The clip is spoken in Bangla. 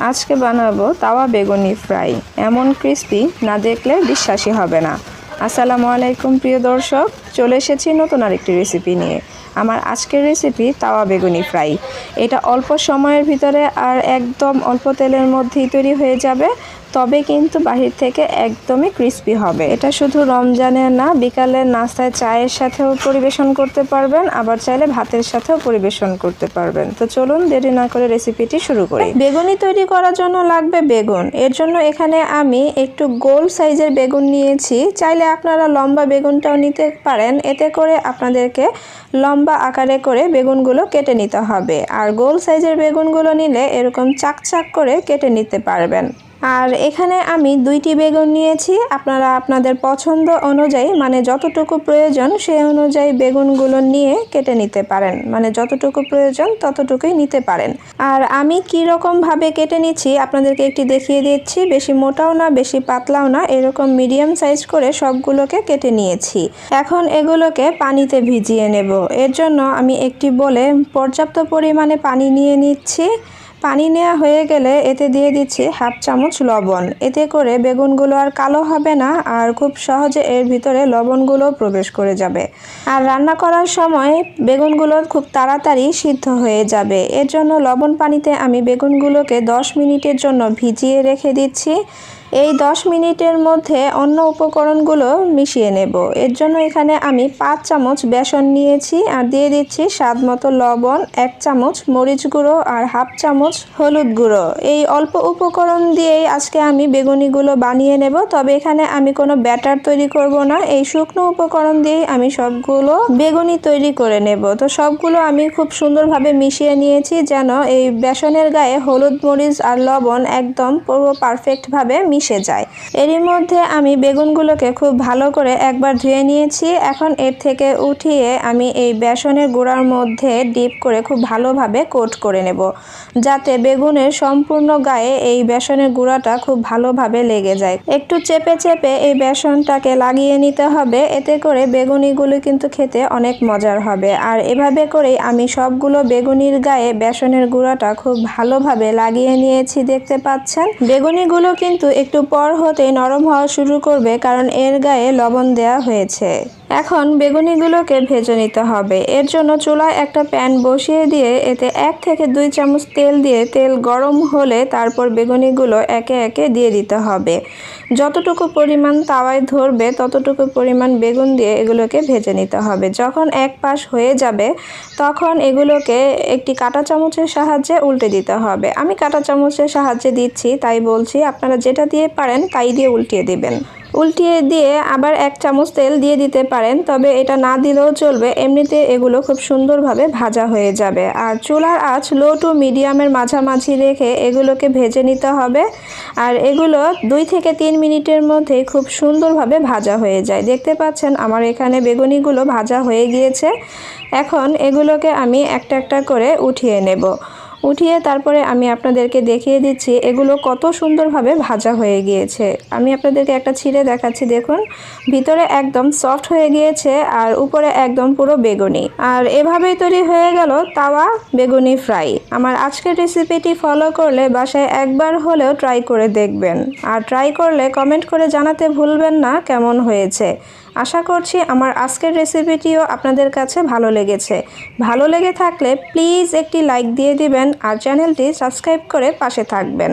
আজকে বানাবো তাওয়া বেগুনি ফ্রাই। এমন ক্রিস্পি না দেখলে বিশ্বাসই হবে না। আসসালামু আলাইকুম প্রিয় দর্শক, চলে এসেছি নতুন আরেকটি রেসিপি নিয়ে। আমার আজকের রেসিপি তাওয়া বেগুনি ফ্রাই। এটা অল্প সময়ের ভিতরে আর একদম অল্প তেলের মধ্যেই তৈরি হয়ে যাবে, তবে কিন্তু বাহির থেকে একদমই ক্রিস্পি হবে। এটা শুধু রমজানে না, বিকালের নাস্তায় চায়ের সাথেও পরিবেশন করতে পারবেন, আবার চাইলে ভাতের সাথেও পরিবেশন করতে পারবেন। তো চলুন দেরি না করে রেসিপিটি শুরু করি। বেগুনি তৈরি করার জন্য লাগবে বেগুন। এর জন্য এখানে আমি একটু গোল সাইজের বেগুন নিয়েছি। চাইলে আপনারা লম্বা বেগুনটাও নিতে পারেন। এতে করে আপনাদেরকে লম্বা আকারে করে বেগুনগুলো কেটে নিতে হবে, আর গোল সাইজের বেগুনগুলো নিলে এরকম চাকচাক করে কেটে নিতে পারবেন। আর এখানে আমি 2টি বেগুন নিয়েছি। আপনারা আপনাদের পছন্দ অনুযায়ী, মানে যতটুকু প্রয়োজন সেই অনুযায়ী বেগুনগুলো নিয়ে কেটে নিতে পারেন। মানে যতটুকু প্রয়োজন ততটুকুই নিতে পারেন। আর আমি কি রকম ভাবে কেটে নিচ্ছি আপনাদেরকে একটি দেখিয়ে দিচ্ছি। বেশি মোটাও না, বেশি পাতলাও না, এরকম মিডিয়াম সাইজ করে সবগুলোকে কেটে নিয়েছি। এখন এগুলোকে পানিতে ভিজিয়ে নেব। এর জন্য আমি একটি বলে পর্যাপ্ত পরিমাণে পানি নিয়ে নিচ্ছি। পানি নেওয়া হয়ে গেলে এতে দিয়ে দিচ্ছি 1/2 চামচ লবণ। এতে করে বেগুনগুলো আর কালো হবে না, আর খুব সহজে এর ভিতরে লবণগুলো প্রবেশ করে যাবে। আর রান্না করার সময় বেগুনগুলো খুব তাড়াতাড়ি সিদ্ধ হয়ে যাবে। এর জন্য লবণ পানিতে আমি বেগুনগুলোকে 10 মিনিটের জন্য ভিজিয়ে রেখে দিচ্ছি। এই 10 মিনিটের মধ্যে অন্য উপকরণগুলো মিশিয়ে নেব। এর জন্য এখানে আমি 5 চামচ বেসন নিয়েছি, আর দিয়ে দিচ্ছি স্বাদ মতো লবণ, 1 চামচ মরিচ গুঁড়ো আর 1/2 চামচ হলুদ গুঁড়ো। এই অল্প উপকরণ দিয়েই আজকে আমি বেগুনিগুলো বানিয়ে নেব। তবে এখানে আমি কোনো ব্যাটার তৈরি করব না, এই শুকনো উপকরণ দিয়েই আমি সবগুলো বেগুনি তৈরি করে নেব। তো সবগুলো আমি খুব সুন্দরভাবে মিশিয়ে নিয়েছি, যেন এই বেসনের গায়ে হলুদ, মরিচ আর লবণ একদম পুরো পারফেক্টভাবে মিশে যায়। এরই মধ্যে আমি বেগুনগুলোকে খুব ভালো করে একবার ধুয়ে নিয়েছি। এখন এর থেকে উঠিয়ে আমি এই বেসনের গুঁড়ার মধ্যে ডিপ করে খুব ভালোভাবে কোট করে নেব, যাতে বেগুনের সম্পূর্ণ গায়ে এই বেসনের গুঁড়াটা খুব ভালোভাবে লেগে যায়। একটু চেপে চেপে এই বেসনটাকে লাগিয়ে নিতে হবে। এতে করে বেগুনিগুলো কিন্তু খেতে অনেক মজার হবে। আর এভাবে করেই আমি সবগুলো বেগুনির গায়ে বেসনের গুঁড়াটা খুব ভালোভাবে লাগিয়ে নিয়েছি, দেখতে পাচ্ছেন। বেগুনিগুলো কিন্তু একটু পর হতেই নরম হওয়া শুরু করবে, কারণ এর গায়ে লবণ দেওয়া হয়েছে। এখন বেগুনিগুলোকে ভেজে নিতে হবে। এর জন্য চুলায় একটা প্যান বসিয়ে দিয়ে এতে 1 থেকে 2 চামচ তেল দিয়ে, তেল গরম হলে তারপর বেগুনিগুলো একে একে দিয়ে দিতে হবে। যতটুকু পরিমাণ তাওয়ায় ধরবে ততটুকু পরিমাণ বেগুন দিয়ে এগুলোকে ভেজে নিতে হবে। যখন এক পাশ হয়ে যাবে তখন এগুলোকে একটি কাঁটা চামচের সাহায্যে উল্টে দিতে হবে। আমি কাঁটা চামচের সাহায্যে দিচ্ছি, তাই বলছি। আপনারা যেটা দিয়ে পারেন তাই দিয়ে উল্টিয়ে দিবেন। উল্টিয়ে দিয়ে আবার 1 চামচ তেল দিয়ে দিতে পারেন, তবে এটা না দিলেও চলবে। এমনিতে এগুলো খুব সুন্দরভাবে ভাজা হয়ে যাবে। আর চুলার আঁচ লো টু মিডিয়ামের মাঝামাঝি রেখে এগুলোকে ভেজে নিতে হবে। আর এগুলো 2 থেকে 3 মিনিটের মধ্যেই খুব সুন্দরভাবে ভাজা হয়ে যায়। দেখতে পাচ্ছেন আমার এখানে বেগুনিগুলো ভাজা হয়ে গিয়েছে। এখন এগুলোকে আমি একটা একটা করে উঠিয়ে নেব। উঠিয়ে তারপরে আমি আপনাদেরকে দেখিয়ে দিচ্ছি এগুলো কত সুন্দরভাবে ভাজা হয়ে গিয়েছে। আমি আপনাদেরকে একটা ছিঁড়ে দেখাচ্ছি, দেখুন ভিতরে একদম সফট হয়ে গিয়েছে আর উপরে একদম পুরো বেগুনি। আর এভাবেই তৈরি হয়ে গেল তাওয়া বেগুনি ফ্রাই। আমার আজকের রেসিপিটি ফলো করলে বাসায় একবার হলেও ট্রাই করে দেখবেন, আর ট্রাই করলে কমেন্ট করে জানাতে ভুলবেন না কেমন হয়েছে। আশা করছি আমার আজকের রেসিপিটিও আপনাদের কাছে ভালো লেগেছে। ভালো লেগে থাকলে প্লিজ একটি লাইক দিয়ে দিবেন, আর চ্যানেলটি সাবস্ক্রাইব করে পাশে থাকবেন।